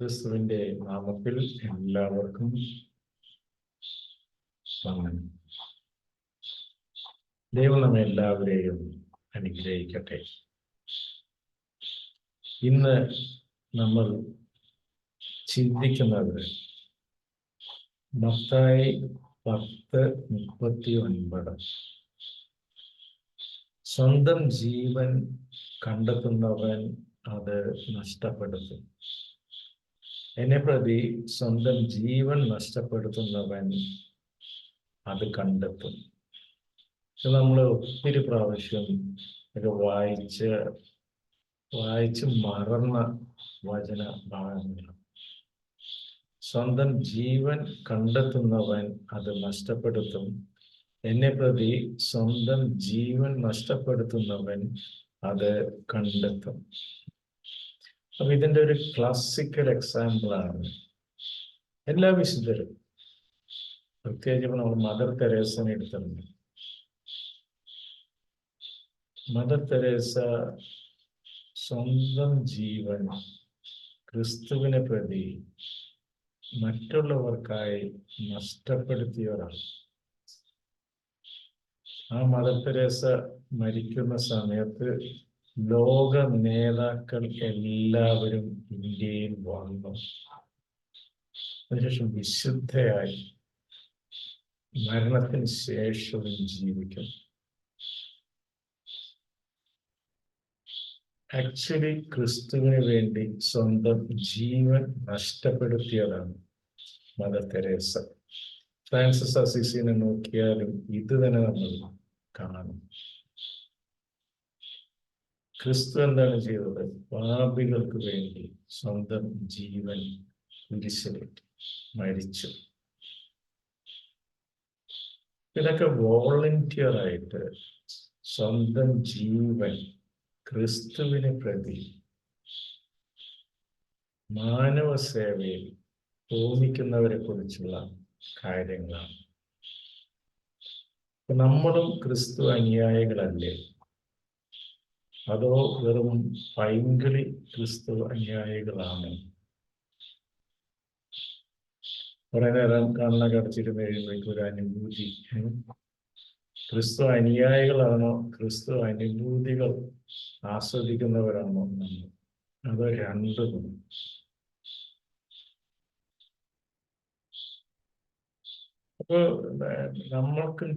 ക്രിസ്തുവിന്റെ നാമത്തിൽ എല്ലാവർക്കും വന്ദനം. ദൈവം നമ്മെ എല്ലാവരെയും അനുഗ്രഹിക്കട്ടെ. ഇന്ന് നമ്മൾ ചിന്തിക്കുന്നത് മത്തായി 10:39. സ്വന്തം ജീവൻ കണ്ടെത്തുന്നവൻ അത് നഷ്ടപ്പെടുത്തും. എന്നെ പ്രതി സ്വന്തം ജീവൻ നഷ്ടപ്പെടുത്തുന്നവൻ അത് കണ്ടെത്തും. നമ്മൾ ഒത്തിരി പ്രാവശ്യം ഇത് വായിച്ച് മറന്ന വചന ഭാഗങ്ങളാണ്. സ്വന്തം ജീവൻ കണ്ടെത്തുന്നവൻ അത് നഷ്ടപ്പെടുത്തും. എന്നെ പ്രതി സ്വന്തം ജീവൻ നഷ്ടപ്പെടുത്തുന്നവൻ അത് കണ്ടെത്തും. അപ്പൊ ഇതിൻ്റെ ഒരു ക്ലാസിക്കൽ എക്സാമ്പിളാണ് എല്ലാ വിശുദ്ധരും. പ്രത്യേകിച്ച് നമ്മൾ മദർ തെരേസനെ എടുത്തിട്ടുണ്ട്. മദർ തെരേസ സ്വന്തം ജീവൻ ക്രിസ്തുവിനെ പ്രതി മറ്റുള്ളവർക്കായി നഷ്ടപ്പെടുത്തിയവരാണ്. ആ മദർ തെരേസ മരിക്കുന്ന സമയത്ത് ലോക നേതാക്കൾ എല്ലാവരും ഇന്ത്യയിൽ വന്നു. അതിനുശേഷം വിശുദ്ധയായി മരണത്തിന് ശേഷവും ജീവിക്കും. ആക്ച്വലി ക്രിസ്തുവിന് വേണ്ടി സ്വന്തം ജീവൻ നഷ്ടപ്പെടുത്തിയതാണ് മദർ തെരേസ. ഫ്രാൻസിസ് അസീസിനെ നോക്കിയാലും ഇത് തന്നെ നമ്മൾ കാണും. ക്രിസ്തു എന്താണ് ചെയ്തത്? പാപികൾക്ക് വേണ്ടി സ്വന്തം ജീവൻ കുരിശിലേറ്റി മരിച്ചു. ഇതൊക്കെ വോളണ്ടിയർ ആയിട്ട് സ്വന്തം ജീവൻ ക്രിസ്തുവിനെ പ്രതി മാനവ സേവയിൽ തോന്നിക്കുന്നവരെ കുറിച്ചുള്ള കാര്യങ്ങളാണ്. നമ്മളും ക്രിസ്തു അനുയായികളല്ലേ? അതോ വെറും പൈങ്കിളി ക്രിസ്തു അനുയായികളാണ്? കുറെ നേരം കണ്ണൊക്കെ അടച്ചിരുന്ന് കഴിയുമ്പോഴേക്കും ഒരു അനുഭൂതി. ക്രിസ്തു അനുയായികളാണോ ക്രിസ്തു അനുഭൂതികൾ ആസ്വദിക്കുന്നവരാണോ നമ്മൾ? അത് രണ്ടും. അപ്പൊ നമ്മൾക്കും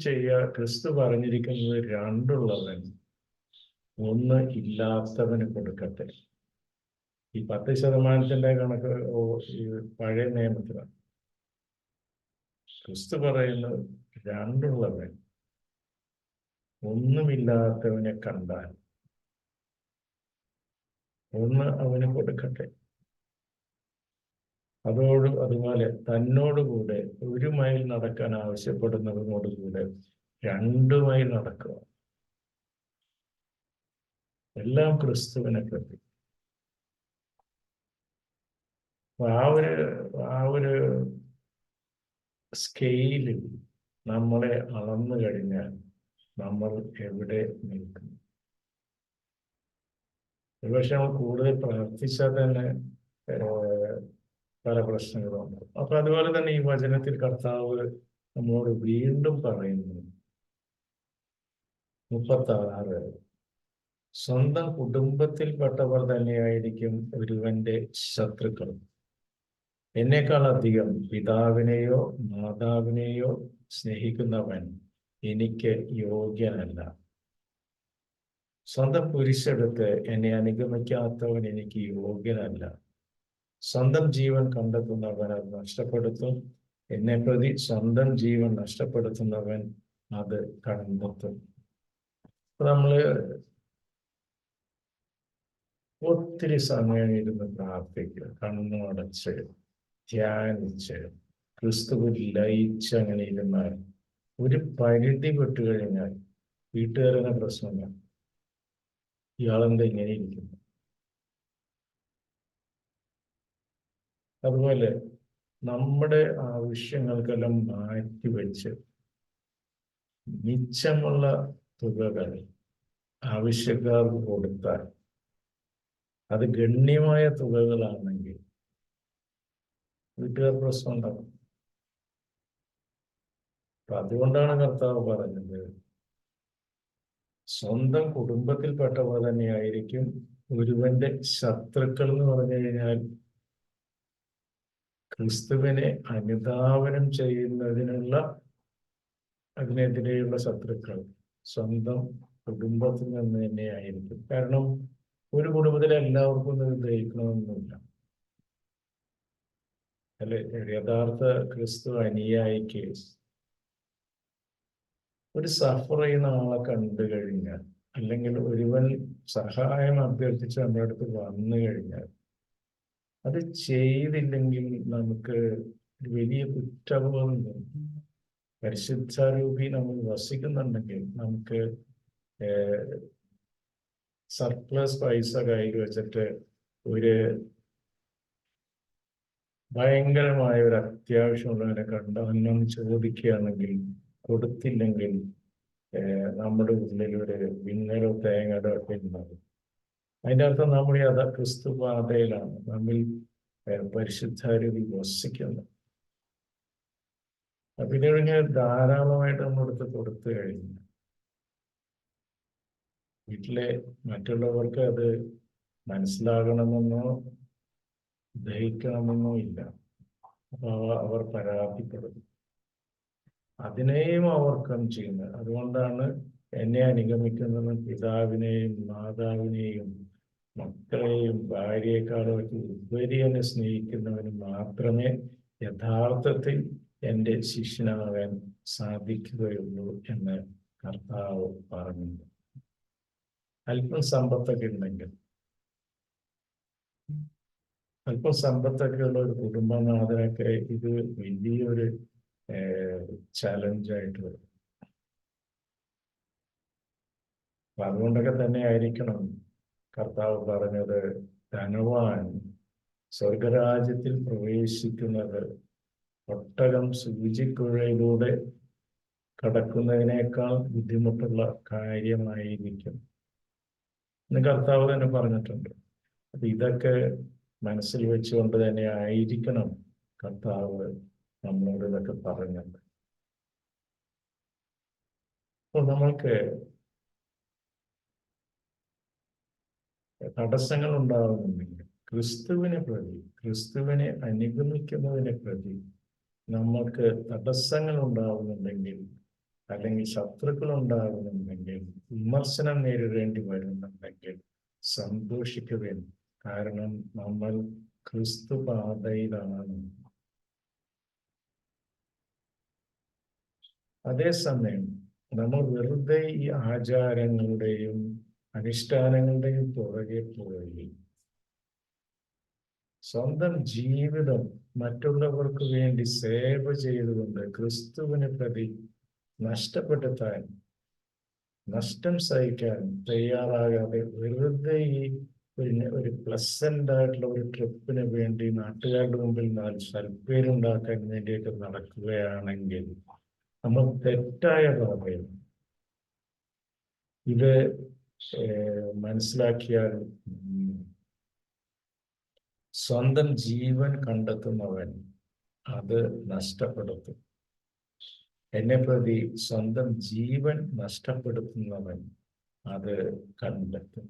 ക്രിസ്തു പറഞ്ഞിരിക്കുന്നത് രണ്ടുള്ളവൻ ഒന്ന് ഇല്ലാത്തവന് കൊടുക്കട്ടെ. ഈ 10% കണക്ക് ഈ പഴയ നിയമത്തിലാണ്. ക്രിസ്തു പറയുന്നത് രണ്ടുള്ളവൻ ഒന്നുമില്ലാത്തവനെ കണ്ടാൽ ഒന്ന് അവന് കൊടുക്കട്ടെ. അതുപോലെ തന്നോടുകൂടെ 1 മൈൽ നടക്കാൻ ആവശ്യപ്പെടുന്നതിനോടുകൂടെ 2 മൈൽ നടക്കുക. എല്ലാം ക്രിസ്തുവിനെ പ്രതി. ആ ഒരു സ്കെയിലിൽ നമ്മളെ അളന്നു കഴിഞ്ഞാൽ നമ്മൾ എവിടെ നിൽക്കും? ഒരുപക്ഷെ നമ്മൾ കൂടുതൽ പ്രാർത്ഥിച്ചാൽ തന്നെ പല പ്രശ്നങ്ങളുണ്ട്. അപ്പൊ അതുപോലെ തന്നെ ഈ വചനത്തിൽ കർത്താവ് നമ്മോട് വീണ്ടും പറയുന്നു 36, സ്വന്തം കുടുംബത്തിൽപ്പെട്ടവർ തന്നെയായിരിക്കും ഒരുവന്റെ ശത്രുക്കൾ. എന്നേക്കാൾ അധികം പിതാവിനെയോ മാതാവിനെയോ സ്നേഹിക്കുന്നവൻ എനിക്ക് യോഗ്യനല്ല. സ്വന്തം കുരിശെടുത്ത് എന്നെ അനുഗമിക്കാത്തവൻ എനിക്ക് യോഗ്യനല്ല. സ്വന്തം ജീവൻ കണ്ടെത്തുന്നവൻ അത് നഷ്ടപ്പെടുത്തും. എന്നെ പ്രതി സ്വന്തം ജീവൻ നഷ്ടപ്പെടുത്തുന്നവൻ അത് കണ്ടെത്തും. നമ്മള് ഒത്തിരി സമയം ഇരുന്ന് പ്രാർത്ഥിക്കുക, കണ്ണടച്ച് ധ്യാനിച്ച് ക്രിസ്തുവിൽ ലയിച്ച് അങ്ങനെ ഇരുന്നാൽ ഒരു പരിധി വിട്ടു കഴിഞ്ഞാൽ വീട്ടുകാരുടെ പ്രശ്നങ്ങൾ, ഇയാളെന്താ ഇങ്ങനെ ഇരിക്കുന്നു. അതുപോലെ നമ്മുടെ ആവശ്യങ്ങൾക്കെല്ലാം മാറ്റിവെച്ച് മിച്ചമുള്ള തുകകൾ ആവശ്യക്കാർക്ക് കൊടുത്താൽ, അത് ഗണ്യമായ തുകകളാണെങ്കിൽ വീട്ടുകാർ പ്രശ്നം ഉണ്ടാകും. അപ്പൊ അതുകൊണ്ടാണ് കർത്താവ് പറഞ്ഞത്, സ്വന്തം കുടുംബത്തിൽപ്പെട്ടവർ തന്നെയായിരിക്കും ഒരുവന്റെ ശത്രുക്കൾ എന്ന് പറഞ്ഞു കഴിഞ്ഞാൽ ക്രിസ്തുവിനെ അനുധാവനം ചെയ്യുന്നതിനുള്ള അതിനെതിരെയുള്ള ശത്രുക്കൾ സ്വന്തം കുടുംബത്തിൽ നിന്ന് തന്നെയായിരിക്കും. കാരണം ഒരു കുടുംബത്തിലെ എല്ലാവർക്കും ഇത് ഗ്രഹിക്കണമെന്നില്ല. അല്ലെ, യഥാർത്ഥ ക്രിസ്തു അനുയായിക്ക് ഒരു സഫർ ചെയ്യുന്ന ആളെ കണ്ടു കഴിഞ്ഞാൽ, അല്ലെങ്കിൽ ഒരുവൻ സഹായം അഭ്യർത്ഥിച്ച് നമ്മുടെ അടുത്ത് വന്നു കഴിഞ്ഞാൽ അത് ചെയ്തില്ലെങ്കിൽ നമുക്ക് വലിയ കുറ്റബോധം തോന്നും. പരിശുദ്ധാരൂപി നമ്മൾ വസിക്കുന്നുണ്ടെങ്കിൽ നമുക്ക് സർപ്ലസ് പൈസ കയ്യിൽ വെച്ചിട്ട് ഒരു ഭയങ്കരമായ ഒരു അത്യാവശ്യമുള്ളവരെ കണ്ട് അന്നം ചോദിക്കുകയാണെങ്കിൽ കൊടുത്തില്ലെങ്കിൽ നമ്മുടെ ഉള്ളിൽ ഒരു വിങ്ങലോ തേങ്ങലോ ഒക്കെ ഉണ്ടാകും. അതിൻ്റെ അർത്ഥം നമ്മൾ യഥാ ക്രിസ്തു പാതയിലാണ്, നമ്മൾ പരിശുദ്ധാരൂപി വസിക്കുന്നത്. പിന്നെ ഇങ്ങനെ ധാരാളമായിട്ട് നമ്മളെടുത്ത് കൊടുത്തു കഴിഞ്ഞു വീട്ടിലെ മറ്റുള്ളവർക്ക് അത് മനസ്സിലാകണമെന്നോ ദഹിക്കണമെന്നോ ഇല്ല. അപ്പൊ അവർ പരാതിപ്പെടും. അതിനെയും അവർക്കും ചെയ്യുന്നത്. അതുകൊണ്ടാണ് എന്നെ അനുഗമിക്കുന്നവൻ പിതാവിനെയും മാതാവിനെയും മക്കളെയും ഭാര്യയെക്കാളും ഒക്കെ ഉപരി എന്നെ സ്നേഹിക്കുന്നവന് മാത്രമേ യഥാർത്ഥത്തിൽ എൻ്റെ ശിഷ്യനാകാൻ സാധിക്കുകയുള്ളൂ എന്ന് കർത്താവ് പറഞ്ഞിട്ടുണ്ട്. അല്പം സമ്പത്തൊക്കെ ഉണ്ടെങ്കിൽ, അല്പം സമ്പത്തൊക്കെ ഉള്ള ഒരു കുടുംബനാഥനൊക്കെ ഇത് വലിയൊരു ചലഞ്ചായിട്ട് വരും. അപ്പൊ അതുകൊണ്ടൊക്കെ തന്നെ ആയിരിക്കണം കർത്താവ് പറഞ്ഞത്, ധനവാൻ സ്വർഗരാജ്യത്തിൽ പ്രവേശിക്കുന്നത് ഒട്ടകം സൂചിക്കുഴയിലൂടെ കടക്കുന്നതിനേക്കാൾ ബുദ്ധിമുട്ടുള്ള കാര്യമായിരിക്കും എന്ന് കർത്താവ് തന്നെ പറഞ്ഞിട്ടുണ്ട്. അപ്പൊ ഇതൊക്കെ മനസ്സിൽ വെച്ചുകൊണ്ട് തന്നെ ആയിരിക്കണം കർത്താവ് നമ്മളോട് ഇതൊക്കെ പറഞ്ഞത്. അപ്പോൾ നമ്മൾക്ക് തടസ്സങ്ങൾ ഉണ്ടാകുന്നുണ്ടെങ്കിൽ ക്രിസ്തുവിനെ പ്രതി, ക്രിസ്തുവിനെ അനുഗമിക്കുന്നതിനെ പ്രതി നമ്മൾക്ക് തടസ്സങ്ങൾ ഉണ്ടാകുന്നുണ്ടെങ്കിൽ, അല്ലെങ്കിൽ ശത്രുക്കൾ ഉണ്ടാകുന്നുണ്ടെങ്കിൽ, വിമർശനം നേരിടേണ്ടി വരുന്നുണ്ടെങ്കിൽ സന്തോഷിക്കുകയും, കാരണം നമ്മൾ ക്രിസ്തു പാതയിലാണ്. അതേസമയം നമ്മൾ വെറുതെ ഈ ആചാരങ്ങളുടെയും അനുഷ്ഠാനങ്ങളുടെയും പുറകെ പോയി സ്വന്തം ജീവിതം മറ്റുള്ളവർക്ക് വേണ്ടി സേവ ചെയ്തുകൊണ്ട് ക്രിസ്തുവിനെ പ്രതി നഷ്ടപ്പെടുത്താൻ, നഷ്ടം സഹിക്കാൻ തയ്യാറാകാതെ വെറുതെ ഈ ഒരു പ്ലസന്റ് ആയിട്ടുള്ള ഒരു ട്രിപ്പിന് വേണ്ടി നാട്ടുകാരുടെ മുമ്പിൽ സൽപ്പേരുണ്ടാക്കാൻ വേണ്ടിയിട്ട് നടക്കുകയാണെങ്കിൽ നമ്മൾ തെറ്റായ പാതയിൽ. ഇത് മനസ്സിലാക്കിയാൽ സ്വന്തം ജീവൻ കണ്ടെത്തുന്നവൻ അത് നഷ്ടപ്പെടുത്തും. എന്നെ പ്രതി സ്വന്തം ജീവൻ നഷ്ടപ്പെടുത്തുന്നവൻ അത് കണ്ടെത്തും.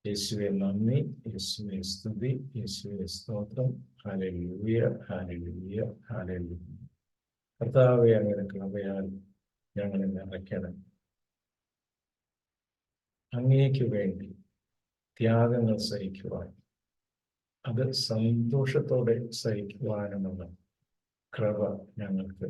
യേശുവെ നന്ദി, യേശുവെ സ്തുതി, യേശുവെ സ്തോത്രം. Hallelujah, hallelujah, hallelujah. കർത്താവേ, അങ്ങയുടെ കൃപയാൽ ഞങ്ങളെ നിറയ്ക്കണം. അങ്ങേക്ക് വേണ്ടി ത്യാഗങ്ങൾ സഹിക്കുവാൻ, അത് സന്തോഷത്തോടെ സഹിക്കുവാനുമുള്ള കൃപ ഞങ്ങൾക്ക്